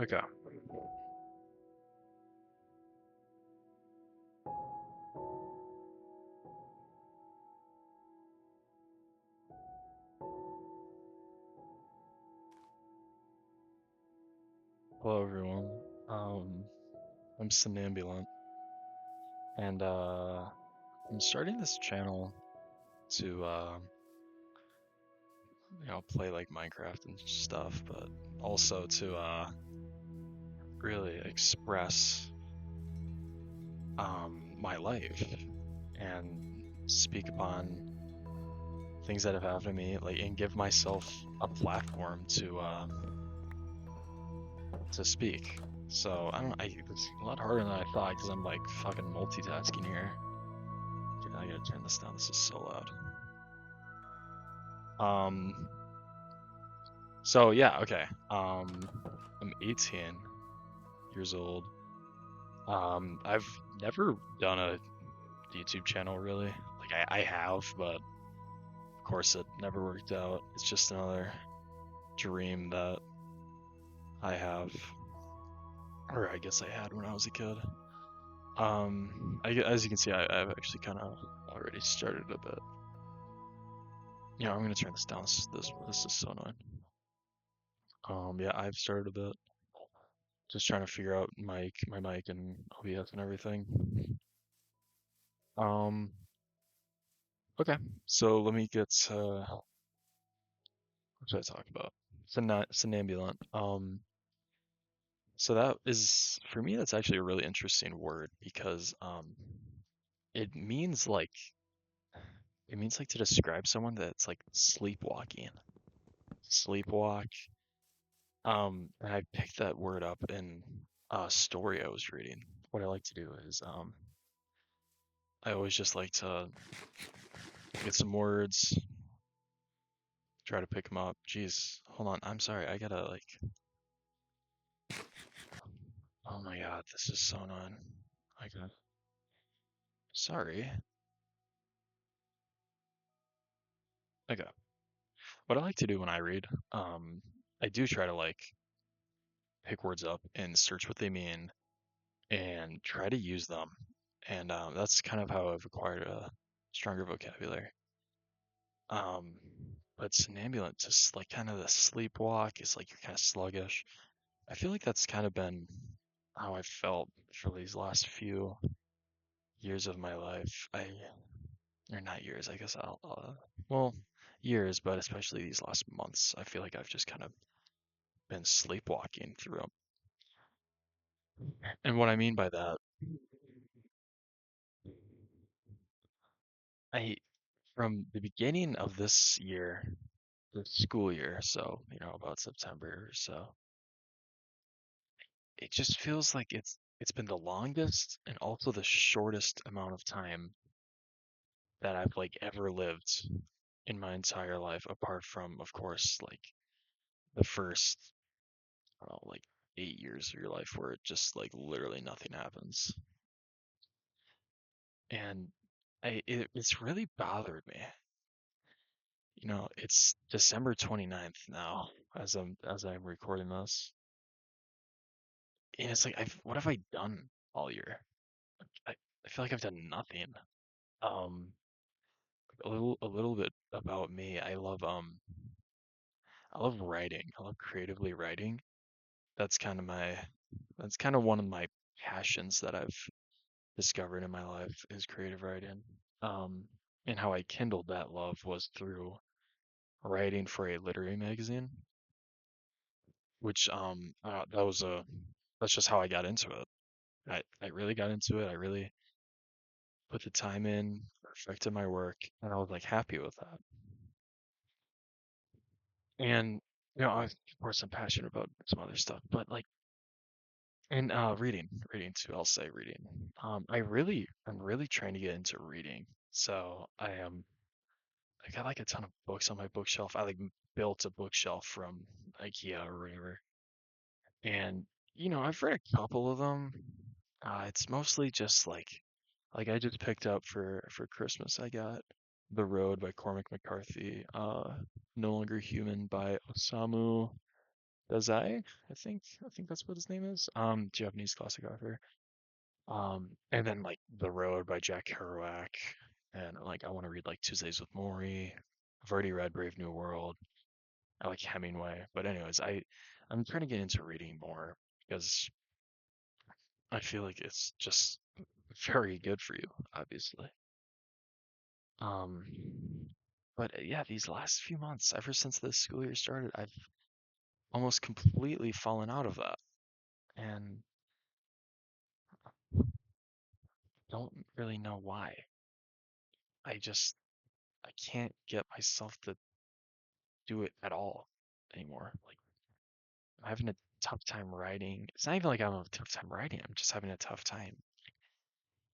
Okay. Hello, everyone. Um, I'm Somnambulant, and I'm starting this channel to play like Minecraft and stuff, but also to really express my life and speak upon things that have happened to me, like, and give myself a platform to speak. So I don't. It's a lot harder than I thought because I'm like fucking multitasking here. Dude, I gotta turn this down. This is so loud. Um. So yeah. Okay. I'm 18 years old. I've never done a YouTube channel really. Like I have, but of course it never worked out. It's just another dream that I have, or I guess I had when I was a kid. As you can see, I've actually kind of already started a bit. Yeah, I'm gonna turn this down. This is so annoying. Yeah, I've started a bit. Just trying to figure out my mic and OBS and everything. Um, okay. So let me get what should I talk about? Somnambulant. So that is for me. That's actually a really interesting word because it means like to describe someone that's like sleepwalking. Sleepwalk. And I picked that word up in a story I was reading. What I like to do is I always just like to get some words, try to pick them up. Jeez, hold on. I'm sorry. I gotta like. Oh my God, this is so annoying. I got. Sorry. Okay. What I like to do when I read, I do try to like pick words up and search what they mean and try to use them. And that's kind of how I've acquired a stronger vocabulary. Um, but somnambulant, just like kind of the sleepwalk, is like you're kind of sluggish. I feel like that's kind of been how I felt for these last few years of my life. Or not years, I guess well, years, but especially these last months, I feel like I've just kind of been sleepwalking through them. And what I mean by that, I, from the beginning of this year, the school year, so, about September or so, it just feels like it's been the longest and also the shortest amount of time that I've like ever lived in my entire life, apart from, of course, like the first, I don't know, like 8 years of your life where it just like literally nothing happens. And it's really bothered me. It's December 29th now as I'm recording this. And it's like what have I done all year? I, I feel like I've done nothing. Um, a little bit about me. I love writing. I love creatively writing. That's kind of my that's kind of one of my passions that I've discovered in my life is creative writing. Um, and how I kindled that love was through writing for a literary magazine, which that's just how I got into it. I really got into it. I really put the time in, perfected my work, and I was like happy with that. And of course, I'm passionate about some other stuff, but like, and reading too. I'll say reading. I'm really trying to get into reading. So I got like a ton of books on my bookshelf. I like built a bookshelf from IKEA or whatever, and I've read a couple of them. It's mostly just like I just picked up for Christmas. I got The Road by Cormac McCarthy. No Longer Human by Osamu Dazai, I think that's what his name is. Japanese classic author. And then like The Road by Jack Kerouac, and like I want to read like Tuesdays with Morrie. I've already read Brave New World. I like Hemingway, but anyways, I'm trying to get into reading more because I feel like it's just very good for you, obviously. Um, but yeah, these last few months, ever since the school year started, I've almost completely fallen out of that, and don't really know why. I just I can't get myself to do it at all anymore. Like I'm having a tough time writing. It's not even like I'm having a tough time writing. I'm just having a tough time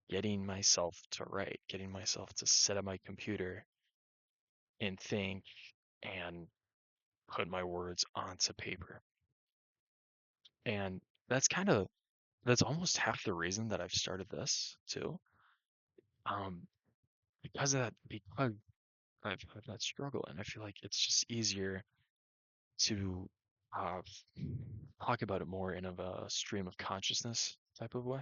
getting myself to write, getting myself to sit at my computer and think and put my words onto paper. And that's kind of that's almost half the reason that I've started this too. Um, because of that, because I've had that struggle, and I feel like it's just easier to uh, talk about it more in of a stream of consciousness type of way.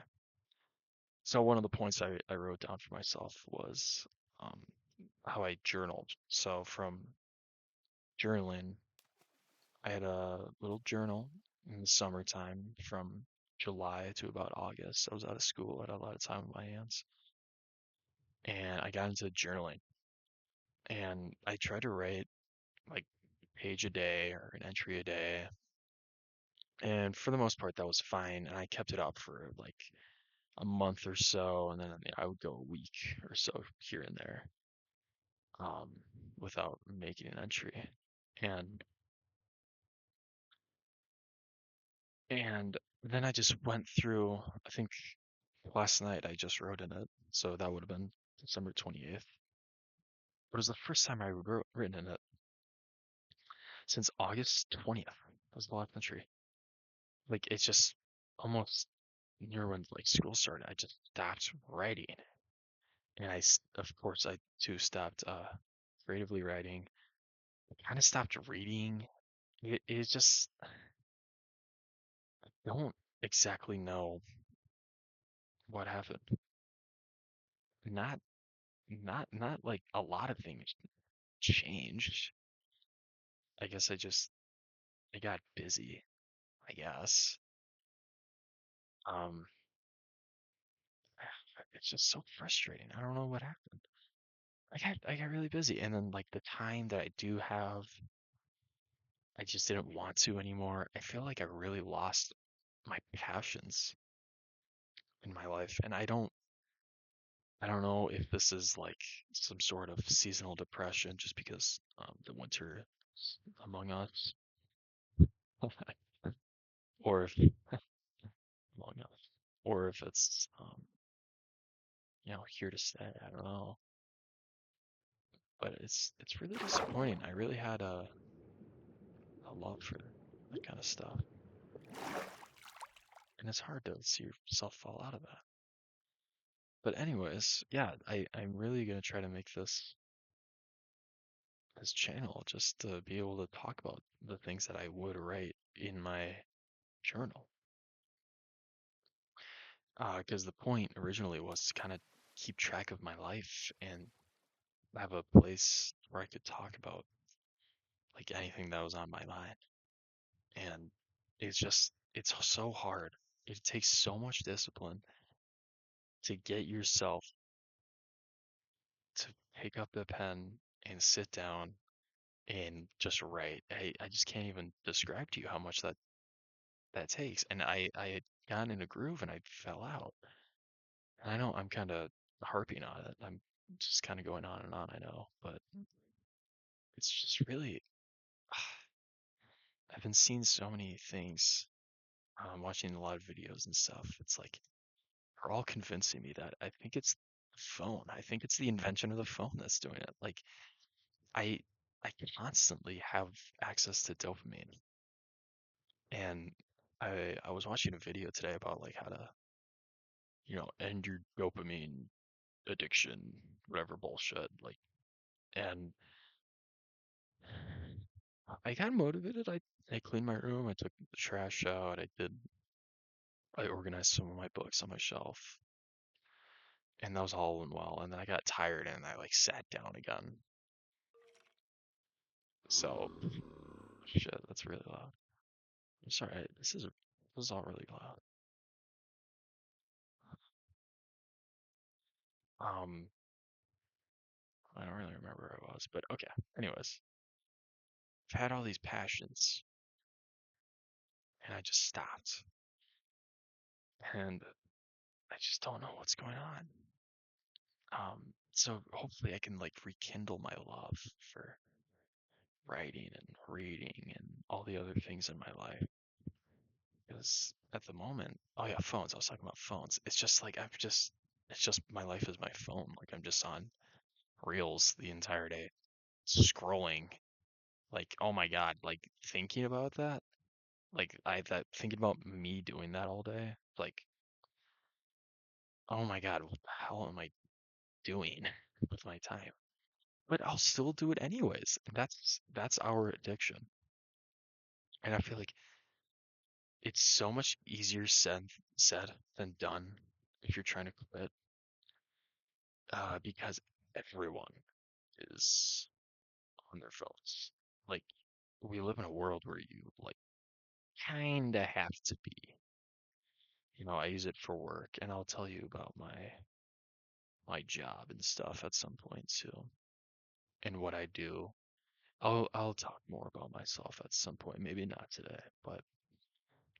So one of the points I wrote down for myself was um, how I journaled. So from journaling, I had a little journal in the summertime from July to about August. I was out of school, I had a lot of time on my hands, and I got into journaling. And I tried to write like a page a day or an entry a day. And for the most part, that was fine. And I kept it up for like a month or so, and then I would go a week or so here and there, um, without making an entry. And and then I just went through, I think last night I just wrote in it, so that would have been December 28th. But it was the first time I written in it since August 20th. That was the last entry. Like it's just almost near when like school started, I just stopped writing. And of course, I too stopped creatively writing. I kind of stopped reading. It's just, I don't exactly know what happened. Not, not like a lot of things changed. I guess I got busy, I guess. Um, it's just so frustrating. I don't know what happened. I got really busy, and then like the time that I do have, I just didn't want to anymore. I feel like I really lost my passions in my life, and I don't know if this is like some sort of seasonal depression just because the winter is among us, or if among us, or if it's here to stay. I don't know, but it's really disappointing. I really had a love for that kind of stuff, and it's hard to see yourself fall out of that. But anyways, yeah, I'm really gonna try to make this channel just to be able to talk about the things that I would write in my journal. Because the point originally was to kind of keep track of my life and have a place where I could talk about like anything that was on my mind. And it's so hard. It takes so much discipline to get yourself to pick up the pen and sit down and just write. I just can't even describe to you how much that takes. And I had gotten in a groove and I fell out. And I know I'm kind of harping on it. I'm just kind of going on and on, I know, but it's just really, I've been seeing so many things, watching a lot of videos and stuff. It's like they're all convincing me that I think it's the phone. I think it's the invention of the phone that's doing it. Like I I constantly have access to dopamine, and I was watching a video today about like how to, end your dopamine addiction, whatever bullshit. Like, and I got motivated. I cleaned my room. I took the trash out. I organized some of my books on my shelf, and that was all in well. And then I got tired and I like sat down again. So shit, that's really loud. I'm sorry. This is all really loud. Um, I don't really remember where I was, but okay. Anyways, I've had all these passions, and I just stopped, and I just don't know what's going on. So hopefully I can like rekindle my love for writing and reading and all the other things in my life. Because at the moment, oh yeah, phones. I was talking about phones. It's just like it's just my life is my phone. Like I'm just on Reels the entire day, scrolling. Like, oh my God, like thinking about that, like that thinking about me doing that all day, like, oh my God, what the hell am I doing with my time? But I'll still do it anyways. And that's our addiction. And I feel like it's so much easier said than done if you're trying to quit, because everyone is on their phones. Like we live in a world where you like kinda have to be. I use it for work, and I'll tell you about my job and stuff at some point too, and what I do. I'll talk more about myself at some point, maybe not today, but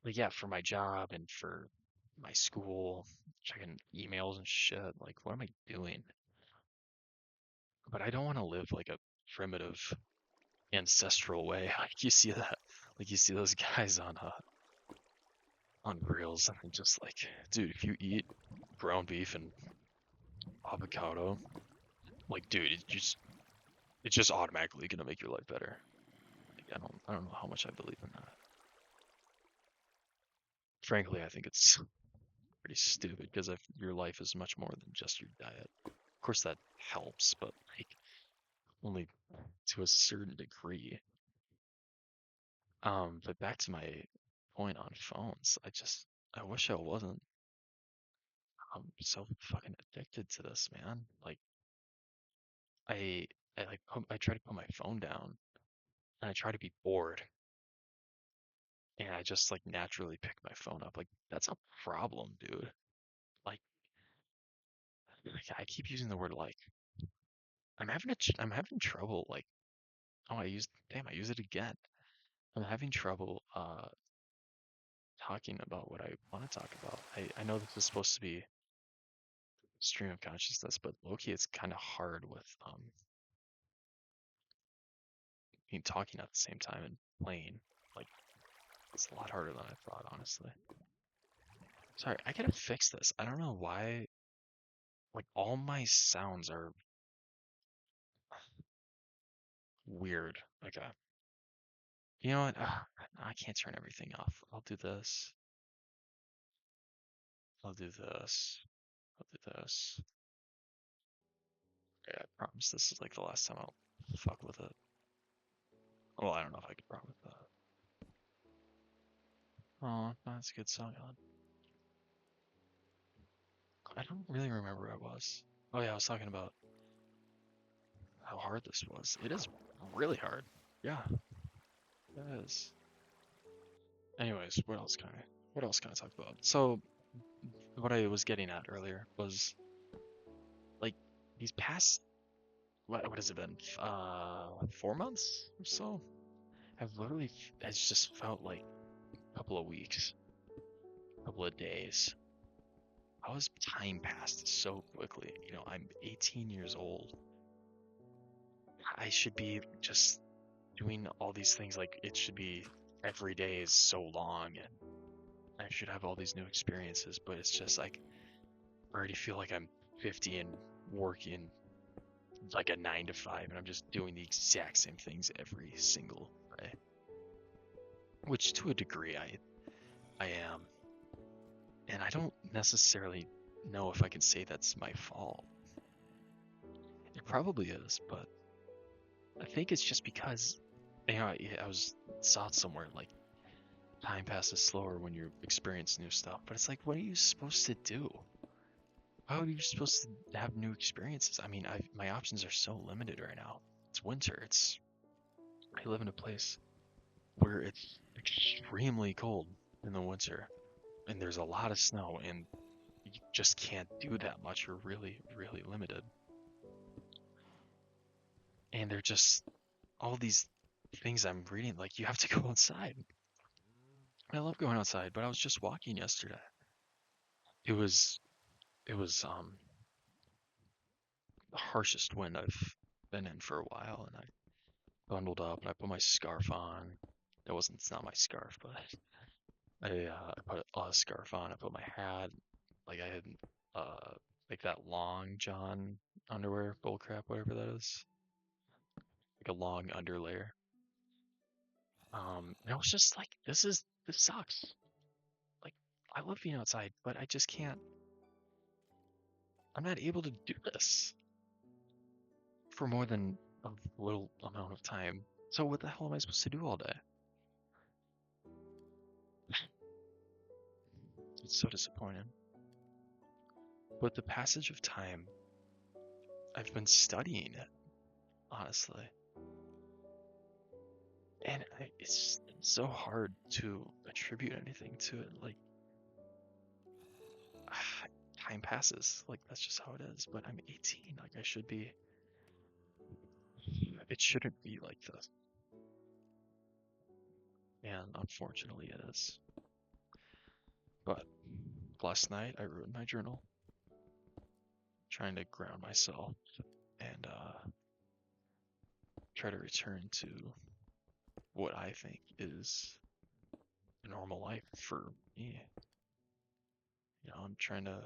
like yeah, for my job and for my school, checking emails and shit. Like, what am I doing? But I don't want to live like a primitive ancestral way. Like you see that, like you see those guys on Reels, and they're just like, dude, if you eat ground beef and avocado, like, dude, it's just automatically gonna make your life better. Like, I don't know how much I believe in that. Frankly, I think it's pretty stupid because if your life is much more than just your diet. Of course, that helps, but like only to a certain degree. But back to my point on phones, I wish I wasn't so fucking addicted to this, man. Like I I try to put my phone down and I try to be bored and I just like naturally pick my phone up. Like that's a problem, dude. Like, I keep using the word like. I'm having trouble like I use it again. I'm having trouble talking about what I want to talk about. I know this is supposed to be stream of consciousness, but low-key it's kind of hard with me talking at the same time and playing. Like it's a lot harder than I thought, honestly. Sorry, I gotta fix this. I don't know why like all my sounds are weird. Okay. You know what? I can't turn everything off. I'll do this. I'll do this. I'll do this. Yeah, I promise this is like the last time I'll fuck with it. Well, I don't know if I could promise that. Oh, that's a good song on. I don't really remember where I was. Oh yeah, I was talking about how hard this was. It is really hard. Yeah, it is. Anyways, what else can I talk about? So what I was getting at earlier was like these past what has it been? 4 months or so? I've literally it's just felt like a couple of weeks, a couple of days. How has time passed so quickly? I'm 18 years old. I should be just doing all these things like it should be every day is so long and I should have all these new experiences, but it's just like I already feel like I'm 50 and working like a 9 to 5 and I'm just doing the exact same things every single day. Which to a degree I am. And I don't necessarily know if I can say that's my fault. It probably is, but I think it's just because I was saw it somewhere like time passes slower when you experience new stuff. But it's like, what are you supposed to do? How are you supposed to have new experiences? I mean, my options are so limited right now. It's winter. I live in a place where it's extremely cold in the winter, and there's a lot of snow, and you just can't do that much. You're really, really limited. And they're just all these things I'm reading, like you have to go outside. I love going outside, but I was just walking yesterday. It was it was the harshest wind I've been in for a while, and I bundled up and I put my scarf on. It's not my scarf, but I put a scarf on. I put my hat, like I had uh like that long john underwear, bullcrap, whatever that is, like a long underlayer. And I was just like, this sucks. Like, I love being outside, but I just can't. I'm not able to do this for more than a little amount of time. So what the hell am I supposed to do all day? It's so disappointing. But the passage of time, I've been studying it, honestly. And it's so hard to attribute anything to it. Like, time passes. Like, that's just how it is. But I'm 18. Like, it shouldn't be like this. And unfortunately, it is. But last night, I wrote in my journal, trying to ground myself and try to return to what I think is a normal life for me. I'm trying to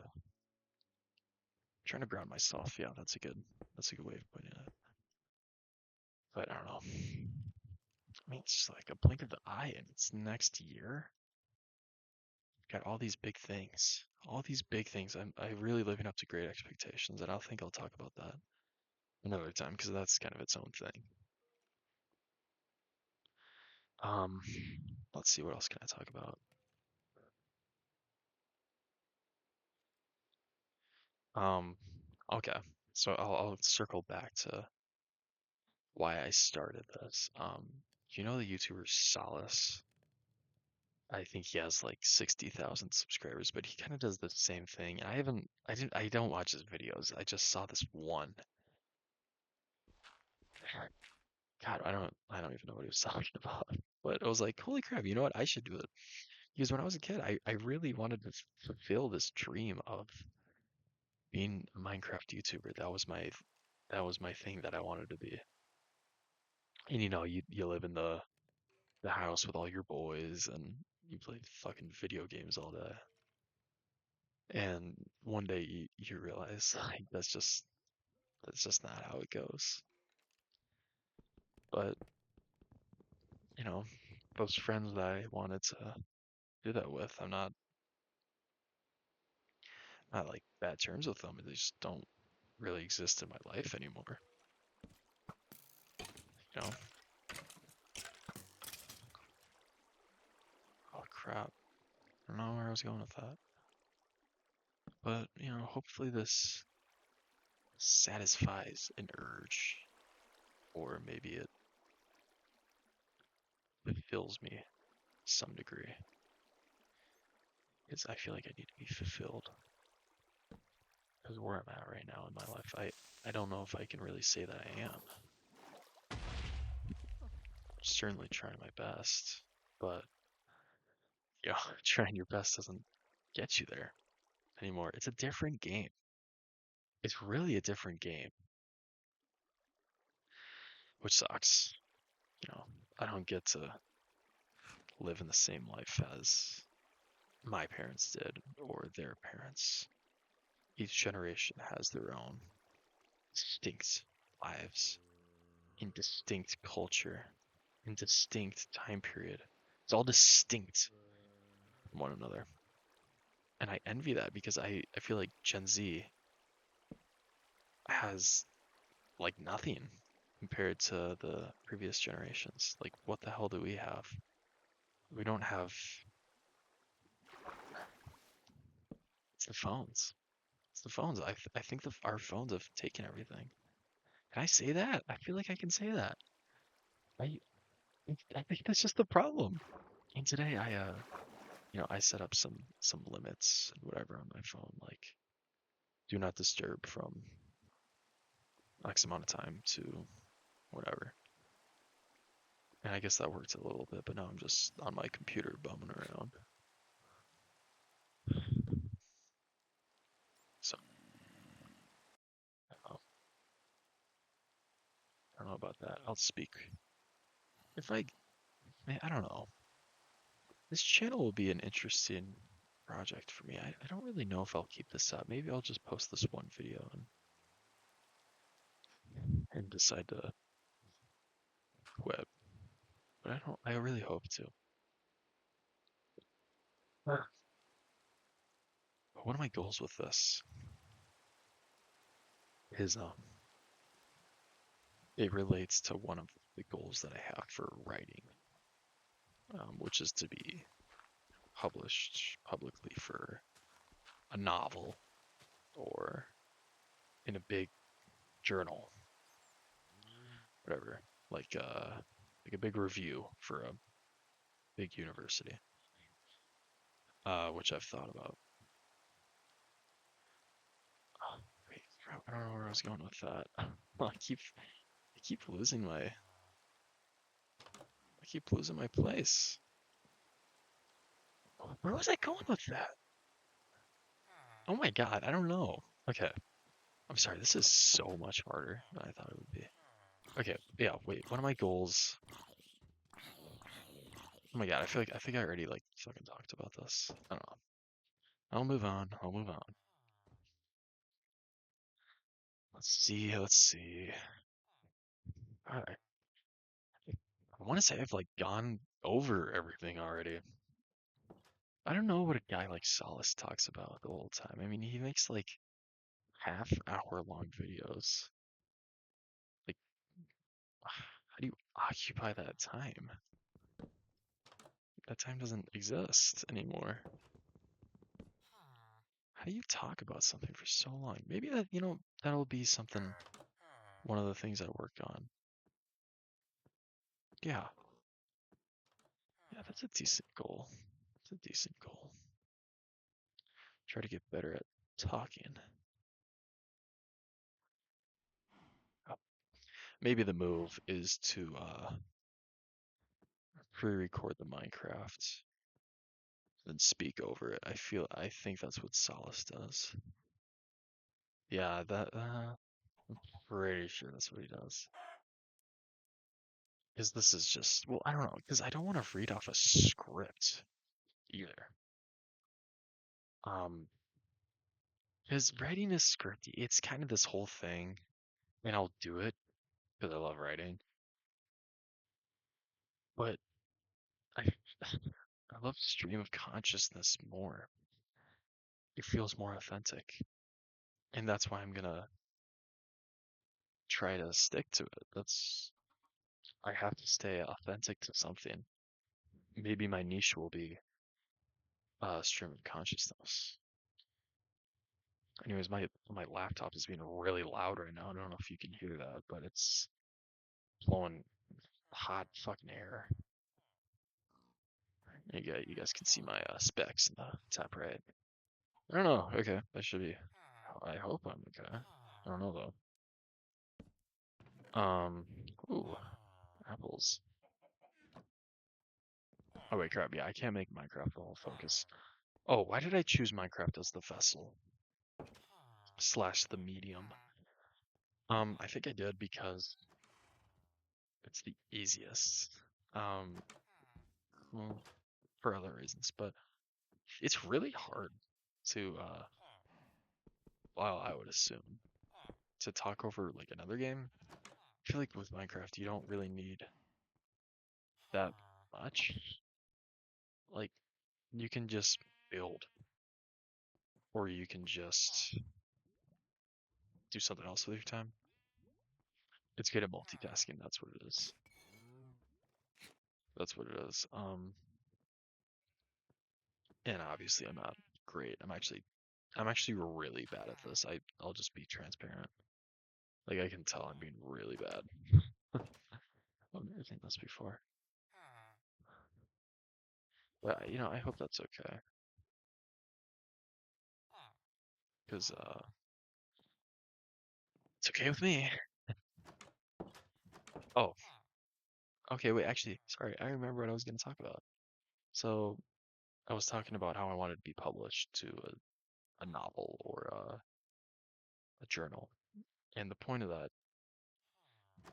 ground myself. Yeah, that's a good way of putting it. But I don't know. I mean, it's like a blink of the eye, and it's next year. Got all these big things, all these big things. I really living up to great expectations, and I think I'll talk about that another time because that's kind of its own thing. Um, let's see, what else can I talk about? Um, okay, so I'll circle back to why I started this. You know the YouTuber Solace? I think he has like 60,000 subscribers, but he kind of does the same thing. I don't watch his videos. I just saw this one. God, I don't even know what he was talking about. But I was like, holy crap, you know what? I should do it. Because when I was a kid, I really wanted to fulfill this dream of being a Minecraft YouTuber. That was my thing that I wanted to be. And you live in the house with all your boys and you play fucking video games all day. And one day you realize like that's just not how it goes. But, you know, those friends that I wanted to do that with, I'm not like bad terms with them. They just don't really exist in my life anymore. You know? Oh crap. I don't know where I was going with that. But, hopefully this satisfies an urge. Or maybe it fulfills me to some degree. Because I feel like I need to be fulfilled. Because where I'm at right now in my life, I don't know if I can really say that I am. Certainly trying my best, but trying your best doesn't get you there anymore. It's a different game. It's really a different game, which sucks. You know, I don't get to live in the same life as my parents did or their parents. Each generation has their own distinct lives, in distinct culture, in distinct time period. It's all distinct from one another. And I envy that because I feel like Gen Z has like nothing. compared to the previous generations. Like, what the hell do we have? We don't have. It's the phones. It's the phones. I think our phones have taken everything. Can I say that? I feel like I can say that. I I think that's just the problem. And today I set up some limits and whatever on my phone, like do not disturb from X amount of time to whatever. And I guess that worked a little bit, but now I'm just on my computer bumming around. So I don't know about that. I'll speak. If I, I don't know. This channel will be an interesting project for me. I don't really know if I'll keep this up. Maybe I'll just post this one video and decide to quit. But I really hope to. But one of my goals with this is it relates to one of the goals that I have for writing, which is to be published publicly for a novel or in a big journal, whatever, like a big review for a big university, which I've thought about. Wait, I don't know where I was going with that. I keep losing my place. Where was I going with that? Oh my God, I don't know. Okay, I'm sorry. This is so much harder than I thought it would be. Okay, yeah. Wait, one of my goals. Oh my God, I think I already like fucking talked about this. I don't know. I'll move on. I'll move on. Let's see. Let's see. I want to say I've like gone over everything already. I don't know what a guy like Solace talks about the whole time. I mean, he makes like half-hour long videos. Like, how do you occupy that time? That time doesn't exist anymore. How do you talk about something for so long? Maybe that'll be something, one of the things I work on. Yeah, yeah, that's a decent goal. It's a decent goal. Try to get better at talking. Uh, Maybe the move is to pre-record the Minecraft, then speak over it. I think that's what Solace does. Yeah, I'm pretty sure that's what he does. Because this is just, well, I don't know, because I don't want to read off a script either. Um, because writing a script, it's kind of this whole thing, and I'll do it because I love writing, but I I love stream of consciousness more. It feels more authentic, and that's why I'm gonna try to stick to it. I have to stay authentic to something. Maybe my niche will be stream of consciousness. Anyways, my laptop is being really loud right now. I don't know if you can hear that, but it's blowing hot fucking air. You guys can see my specs in the top right. I don't know. Okay, that should be. I hope I'm okay. I don't know though. Ooh, apples. Oh wait, crap. Yeah, I can't make Minecraft the whole focus. Oh, why did I choose Minecraft as the vessel slash the medium? I think I did because it's the easiest. Um, well, for other reasons, but it's really hard to well, I would assume to talk over like another game. I feel like with Minecraft you don't really need that much. Like you can just build or you can just do something else with your time. It's good at multitasking. That's what it is. That's what it is. And obviously I'm not great. I'm actually really bad at this. I'll just be transparent. Like I can tell I'm being really bad. I've never seen this before. But I hope that's okay. Because it's okay with me. Oh, okay, wait, actually, sorry, I remember what I was gonna talk about. So I was talking about how I wanted to be published to a novel or a journal. And the point of that,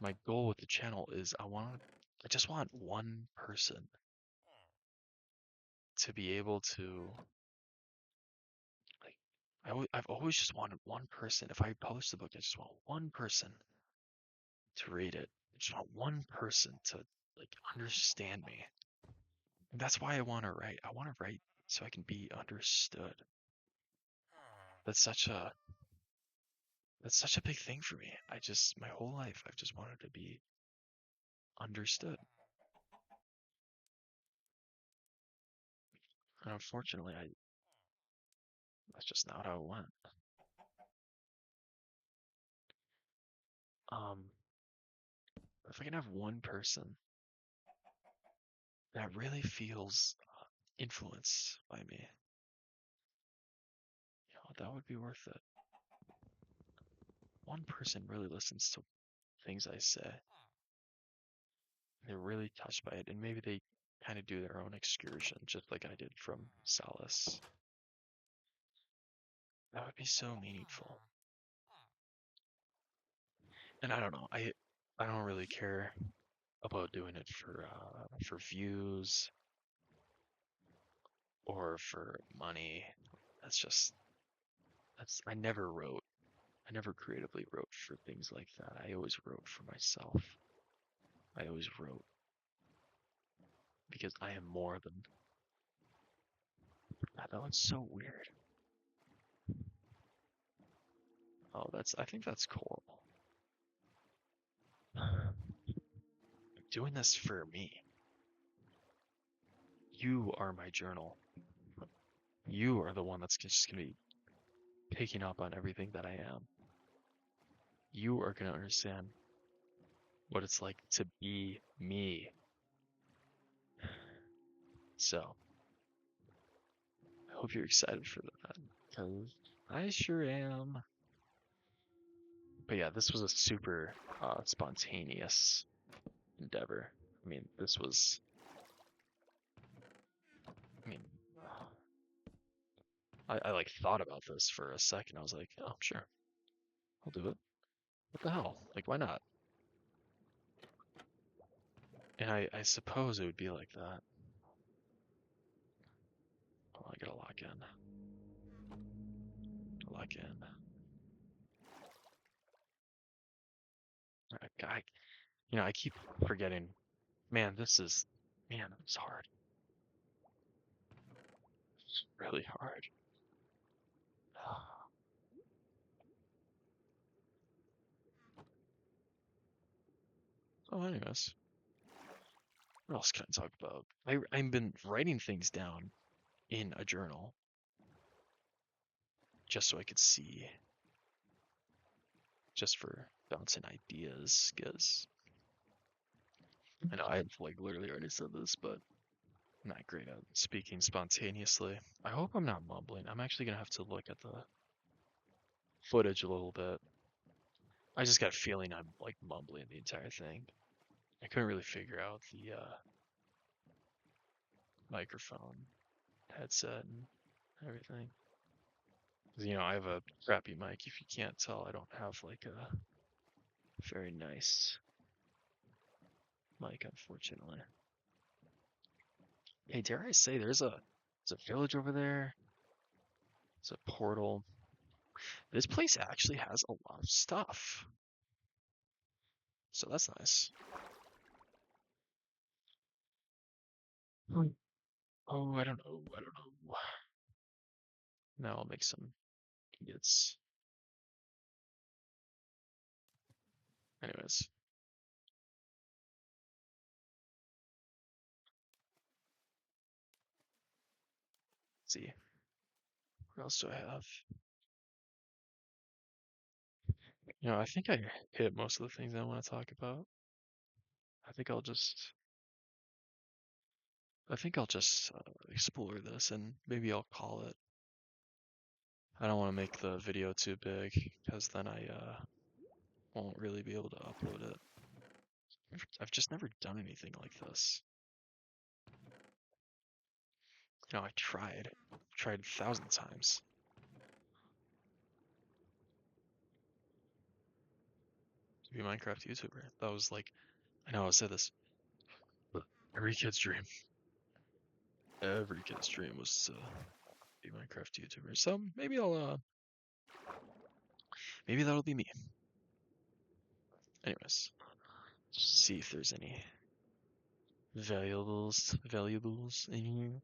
my goal with the channel is I just want one person to be able to like I've always just wanted one person. If I publish the book, I just want one person to read it. I just want one person to like understand me. And that's why I want to write. I want to write so I can be understood. That's such a that's such a big thing for me. My whole life I've just wanted to be understood. And unfortunately, that's just not how it went. Um, if I can have one person that really feels influenced by me, that would be worth it. One person really listens to things I say. They're really touched by it, and maybe they kind of do their own excursion, just like I did from Solace. That would be so meaningful. And I don't know, I don't really care about doing it for views or for money. That's just that's I never wrote. I never creatively wrote for things like that. I always wrote for myself. I always wrote because I am more than that. That looks so weird. Oh, I think that's cool. I'm doing this for me. You are my journal. You are the one that's just gonna be picking up on everything that I am. You are gonna understand what it's like to be me. So, I hope you're excited for that, because I sure am. But yeah, this was a super spontaneous endeavor. I mean, I mean, I like thought about this for a second. I was like, oh, sure, I'll do it. What the hell? Like, why not? And I suppose it would be like that. Oh, I gotta lock in. Lock in. I keep forgetting. Man, it's hard. It's really hard. So, anyways, what else can I talk about? I've been writing things down in a journal just so I could see, just for bouncing ideas, because I know I've like literally already said this, but I'm not great at speaking spontaneously. I hope I'm not mumbling. I'm actually gonna have to look at the footage a little bit. I just got a feeling I'm like mumbling the entire thing. I couldn't really figure out the microphone, headset, and everything. 'Cause, I have a crappy mic. If you can't tell, I don't have like a very nice mic, unfortunately. Hey, dare I say there's a village over there. It's a portal. This place actually has a lot of stuff. So that's nice. Hmm. Oh, I don't know. I don't know. Now I'll make some ingots. Anyways. see. What else do I have? I think I hit most of the things I want to talk about. I think I'll just explore this and maybe I'll call it. I don't want to make the video too big because then I won't really be able to upload it. I've just never done anything like this. I tried 1,000 times to be a Minecraft YouTuber. That was like, I know I said this, but every kid's dream. Every kid's dream was to be a Minecraft YouTuber. So maybe maybe that'll be me. Anyways, see if there's any valuables in here.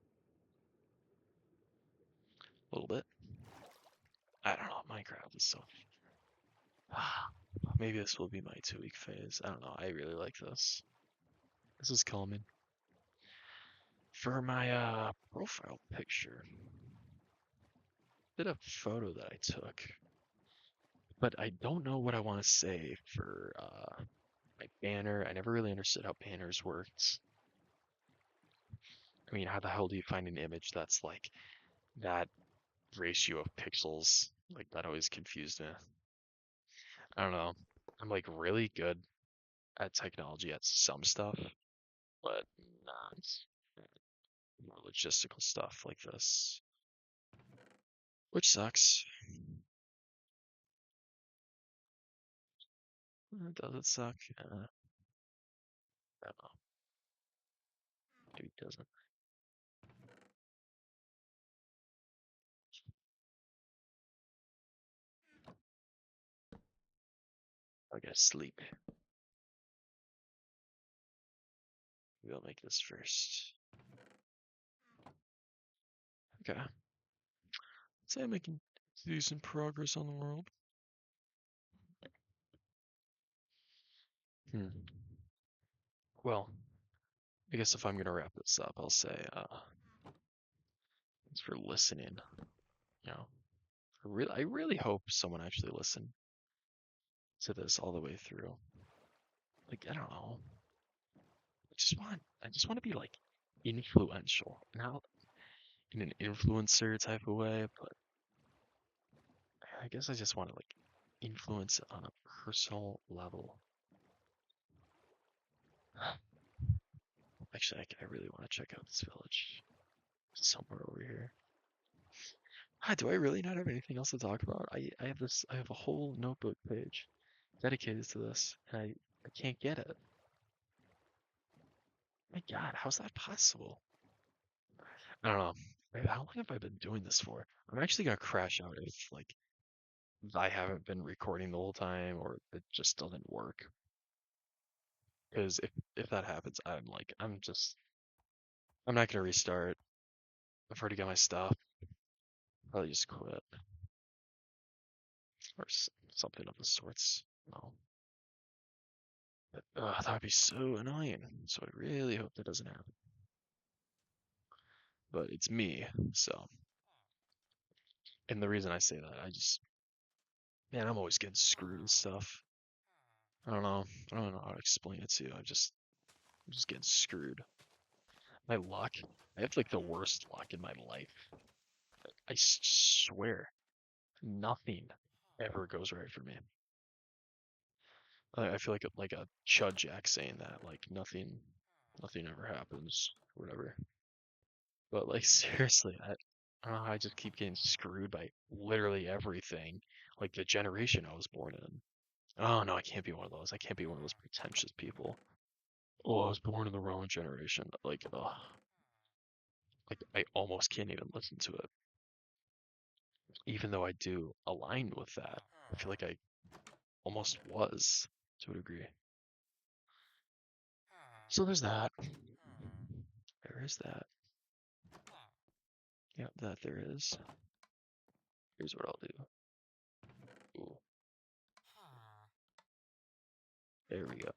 A little bit. I don't know. Minecraft is so. Maybe this will be my 2-week phase. I don't know. I really like this. This is calming. For my profile picture, did a photo that I took, but I don't know what I want to say for my banner. I never really understood how banners worked. I mean, how the hell do you find an image that's like that ratio of pixels? Like that always confused me. I don't know. I'm like really good at technology at some stuff, but not more logistical stuff like this, which sucks. Does it suck? I don't know. Maybe it doesn't. I gotta sleep. Maybe I'll make this first. Okay. Say I'm making decent progress on the world. Hmm. Well, I guess if I'm gonna wrap this up, I'll say, thanks for listening. You know, I really hope someone actually listened to this all the way through. Like, I don't know. I just want to be like influential, not in an influencer type of way, but I guess I just want to like influence on a personal level. Actually, I really want to check out this village. It's somewhere over here. Do I really not have anything else to talk about? I have a whole notebook page dedicated to this, and I can't get it. My God, how's that possible? I don't know. How long have I been doing this for? I'm actually gonna crash out if like I haven't been recording the whole time or it just doesn't work. Because if that happens, I'm not gonna restart. I've already got my stuff. Probably just quit or something of the sorts. No, but that would be so annoying. So I really hope that doesn't happen. But it's me, so. And the reason I say that, man, I'm always getting screwed with stuff. I don't know. I don't know how to explain it to you. I'm just getting screwed. My luck, I have like the worst luck in my life. I swear, nothing ever goes right for me. I feel like a Chud Jack saying that, like nothing ever happens, or whatever. But like seriously, I don't know how I just keep getting screwed by literally everything. Like the generation I was born in. Oh no, I can't be one of those. I can't be one of those pretentious people. Oh, I was born in the wrong generation. Like I almost can't even listen to it, even though I do align with that. I feel like I almost was to a degree. So there's that. There is that. Yep, that there is. Here's what I'll do. Ooh, there we go.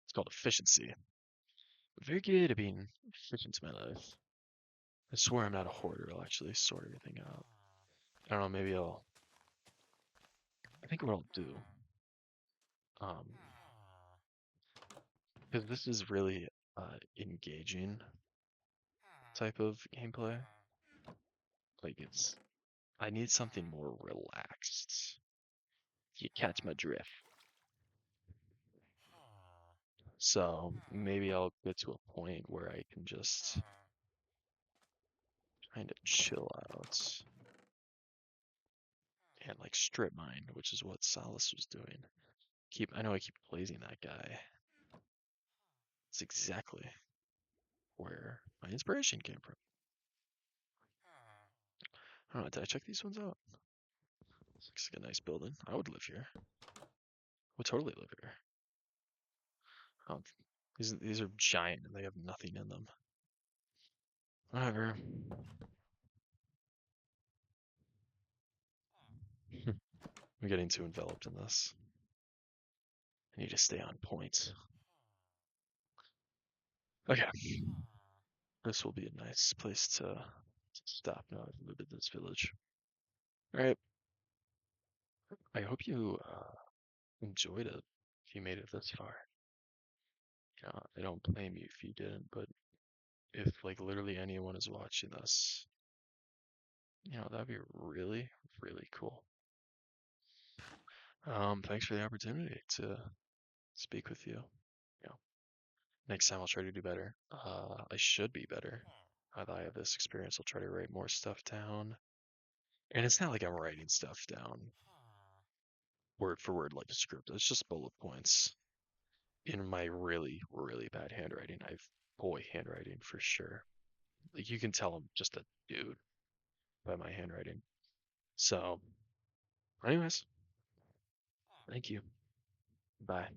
It's called efficiency. Very good at being efficient in my life. I swear I'm not a hoarder. I'll actually sort everything out. I don't know, maybe I think what I'll do, um, because this is really engaging type of gameplay. Like I need something more relaxed. You catch my drift. So maybe I'll get to a point where I can just kind of chill out and like strip mine, which is what Salas was doing. I know I keep blazing that guy. It's exactly where my inspiration came from. I don't know, did I check these ones out? Looks like a nice building. I would live here. Would totally live here. Oh, these are giant and they have nothing in them. Whatever. I'm getting too enveloped in this. I need to stay on point. Okay, this will be a nice place to stop now. I've lived in this village. All right. I hope you enjoyed it. If you made it this far, I don't blame you if you didn't. But if like literally anyone is watching this, that'd be really, really cool. Thanks for the opportunity to speak with you. You know, next time I'll try to do better. I should be better. Now that I have this experience, I'll try to write more stuff down. And it's not like I'm writing stuff down word for word like a script. It's just bullet points in my really, really bad handwriting. I've boy handwriting for sure. Like you can tell I'm just a dude by my handwriting. So, anyways, thank you. Bye.